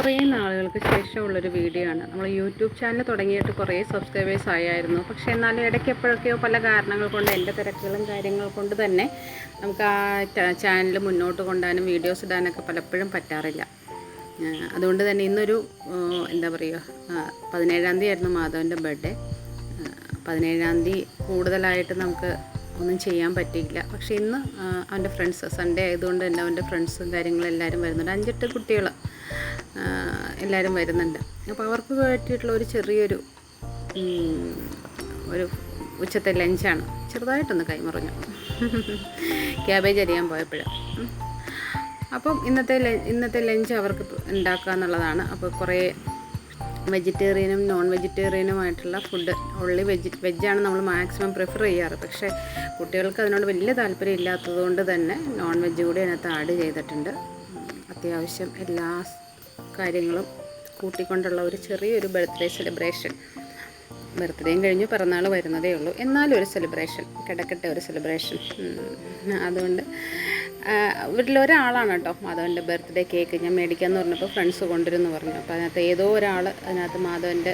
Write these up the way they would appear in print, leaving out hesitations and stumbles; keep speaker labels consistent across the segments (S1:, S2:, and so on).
S1: കുറേ നാളുകൾക്ക് ശേഷമുള്ളൊരു വീഡിയോ ആണ്. നമ്മൾ യൂട്യൂബ് ചാനൽ തുടങ്ങിയിട്ട് കുറേ സബ്സ്ക്രൈബേഴ്സ് ആയായിരുന്നു. പക്ഷേ എന്നാലും ഇടയ്ക്ക് എപ്പോഴൊക്കെയോ പല കാരണങ്ങൾ കൊണ്ട്, എൻ്റെ തിരക്കുകളും കാര്യങ്ങൾ കൊണ്ട് തന്നെ നമുക്ക് ആ ചാനൽ മുന്നോട്ട് കൊണ്ടുപോകാനും വീഡിയോസ് ഇടാനൊക്കെ പലപ്പോഴും പറ്റാറില്ല. അതുകൊണ്ട് തന്നെ ഇന്നൊരു എന്താ പറയുക, 17-ാം തീയതി ആയിരുന്നു മാധവൻ്റെ ബർത്ത്ഡേ. 17-ാം തീയതി കൂടുതലായിട്ട് നമുക്ക് ഒന്നും ചെയ്യാൻ പറ്റിയില്ല. പക്ഷേ ഇന്ന് അവൻ്റെ ഫ്രണ്ട്സ്, സൺഡേ ആയതുകൊണ്ട് തന്നെ അവൻ്റെ ഫ്രണ്ട്സും കാര്യങ്ങളും എല്ലാവരും വരുന്നുണ്ട്. 5-8 കുട്ടികൾ എല്ലാവരും വരുന്നുണ്ട്. അപ്പോൾ അവർക്ക് പറ്റിയിട്ടുള്ള ഒരു ചെറിയൊരു ഉച്ചത്തെ ലഞ്ചാണ്. ചെറുതായിട്ടൊന്ന് കൈമറിഞ്ഞു ക്യാബേജ് അരിയാൻ പോയപ്പോഴും. അപ്പം ഇന്നത്തെ ലഞ്ച് അവർക്ക് ഉണ്ടാക്കുക എന്നുള്ളതാണ്. അപ്പോൾ കുറേ വെജിറ്റേറിയനും നോൺ വെജിറ്റേറിയനുമായിട്ടുള്ള ഫുഡ്, ഓൺലി വെജാണ് നമ്മൾ മാക്സിമം പ്രിഫർ ചെയ്യാറ്. പക്ഷേ കുട്ടികൾക്ക് അതിനോട് വലിയ താല്പര്യം ഇല്ലാത്തതുകൊണ്ട് തന്നെ നോൺ വെജ് കൂടി അതിനകത്ത് ആഡ് ചെയ്തിട്ടുണ്ട്. അത്യാവശ്യം എല്ലാ കാര്യങ്ങളും കൂട്ടിക്കൊണ്ടുള്ള ഒരു ചെറിയൊരു ബർത്ത്ഡേ സെലിബ്രേഷൻ. ബർത്ത്ഡേയും കഴിഞ്ഞു, പിറന്നാൾ വരുന്നതേ ഉള്ളൂ, എന്നാലും ഒരു സെലിബ്രേഷൻ, കിടക്കട്ടെ ഒരു സെലിബ്രേഷൻ. അതുകൊണ്ട് വീട്ടിലൊരാളാണ് കേട്ടോ മാധവൻ്റെ ബർത്ത്ഡേ കേക്ക് ഞാൻ മേടിക്കാമെന്ന് പറഞ്ഞപ്പോൾ ഫ്രണ്ട്സ് കൊണ്ടുവരുമെന്ന് പറഞ്ഞു. അപ്പോൾ അതിനകത്ത് ഏതോ ഒരാൾ അതിനകത്ത് മാധവൻ്റെ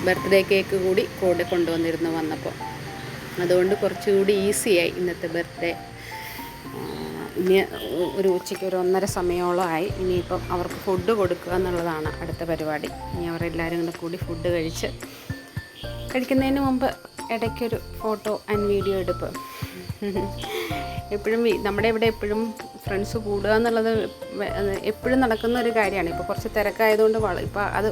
S1: ബർത്ത്ഡേ കേക്ക് കൂടി കൊണ്ടുവന്നിരുന്നു വന്നപ്പോൾ. അതുകൊണ്ട് കുറച്ചുകൂടി ഈസിയായി ഇന്നത്തെ ബർത്ത്ഡേ. ഇനി ഒരു ഉച്ചയ്ക്ക് ഒരു 1:30 സമയമോളമായി. ഇനിയിപ്പം അവർക്ക് ഫുഡ് കൊടുക്കുക എന്നുള്ളതാണ് അടുത്ത പരിപാടി. ഇനി അവരെല്ലാവരും കൂടി ഫുഡ് കഴിക്കുന്നതിന് മുമ്പ് ഇടയ്ക്കൊരു ഫോട്ടോ ആൻഡ് വീഡിയോ എടുപ്പ്. എപ്പോഴും നമ്മുടെ ഇവിടെ എപ്പോഴും ഫ്രണ്ട്സ് കൂടുക എന്നുള്ളത് എപ്പോഴും നടക്കുന്ന ഒരു കാര്യമാണ്. ഇപ്പോൾ കുറച്ച് തിരക്കായതുകൊണ്ട് ഇപ്പോൾ അത്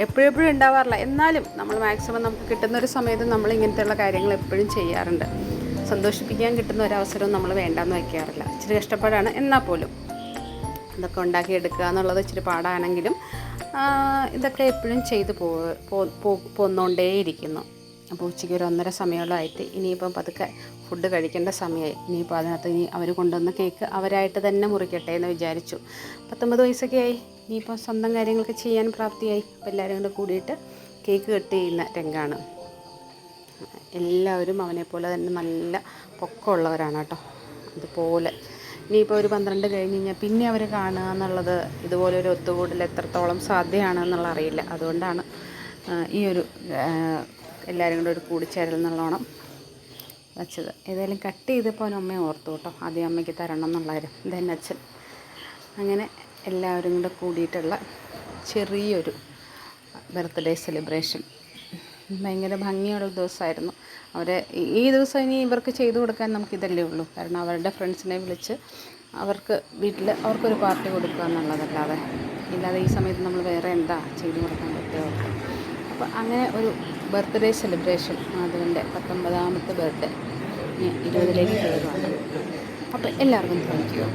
S1: എപ്പോഴും ഉണ്ടാവാറില്ല. എന്നാലും നമ്മൾ മാക്സിമം നമുക്ക് കിട്ടുന്നൊരു സമയത്ത് നമ്മൾ ഇങ്ങനത്തെയുള്ള കാര്യങ്ങൾ എപ്പോഴും ചെയ്യാറുണ്ട്. സന്തോഷിപ്പിക്കാൻ കിട്ടുന്ന ഒരവസരവും നമ്മൾ വേണ്ടാന്ന് വയ്ക്കാറില്ല. ഇച്ചിരി കഷ്ടപ്പാടാണ്, എന്നാൽ പോലും ഇതൊക്കെ ഉണ്ടാക്കിയെടുക്കുക എന്നുള്ളത് ഇച്ചിരി പാടാണെങ്കിലും ഇതൊക്കെ എപ്പോഴും ചെയ്ത് പോന്നുകൊണ്ടേയിരിക്കുന്നു. അപ്പോൾ ഉച്ചയ്ക്ക് ഒരു 1:30 സമയമായിട്ട് ഇനിയിപ്പം പതുക്കെ ഫുഡ് കഴിക്കേണ്ട സമയമായി. ഇനിയിപ്പോൾ അതിനകത്ത് അവർ കൊണ്ടുവന്ന കേക്ക് അവരായിട്ട് തന്നെ മുറിക്കട്ടെ എന്ന് വിചാരിച്ചു. 19 വയസ്സൊക്കെ ആയി, ഇനിയിപ്പോൾ സ്വന്തം കാര്യങ്ങളൊക്കെ ചെയ്യാൻ പ്രാപ്തിയായി. അപ്പോൾ എല്ലാവരും കൂടിയിട്ട് കേക്ക് കട്ട് ചെയ്യുന്ന രംഗമാണ്. എല്ലാവരും അവനെപ്പോലെ തന്നെ നല്ല പൊക്കമുള്ളവരാണ് കേട്ടോ. അതുപോലെ ഇനിയിപ്പോൾ ഒരു 12 കഴിഞ്ഞ് കഴിഞ്ഞാൽ പിന്നെ അവർ കാണുക എന്നുള്ളത്, ഇതുപോലെ ഒരു ഒത്തുകൂടൽ എത്രത്തോളം സാധ്യമാണെന്നുള്ള അറിയില്ല. അതുകൊണ്ടാണ് ഈ ഒരു എല്ലാവരും കൂടെ ഒരു കൂടിച്ചേരൽ എന്നുള്ളോണം വച്ചത്. ഏതായാലും കട്ട് ചെയ്തപ്പോൾ അമ്മയെ ഓർത്തു കേട്ടോ, ആദ്യം അമ്മയ്ക്ക് തരണം എന്നുള്ളവരും then അച്ഛൻ. അങ്ങനെ എല്ലാവരും കൂടെ കൂടിയിട്ടുള്ള ചെറിയൊരു ബർത്ത്ഡേ സെലിബ്രേഷൻ. ഭയങ്കര ഭംഗിയുള്ള ദിവസമായിരുന്നു. ഈ ദിവസം ഇനി ഇവർക്ക് ചെയ്തു കൊടുക്കാൻ നമുക്കിതല്ലേ ഉള്ളൂ. കാരണം അവരുടെ ഫ്രണ്ട്സിനെ വിളിച്ച് അവർക്ക് വീട്ടിൽ അവർക്കൊരു പാർട്ടി കൊടുക്കുക എന്നുള്ളതല്ലാതെ ഈ സമയത്ത് നമ്മൾ വേറെ എന്താ ചെയ്തു കൊടുക്കാൻ പറ്റുമോ. അപ്പോൾ അങ്ങനെ ഒരു ബർത്ത്ഡേ സെലിബ്രേഷൻ, മാധവൻ്റെ 19-ാമത്തെ ബർത്ത്ഡേ 20ലേക്ക് കയറുകയാണ്. അപ്പോൾ എല്ലാവർക്കും താങ്ക് യു.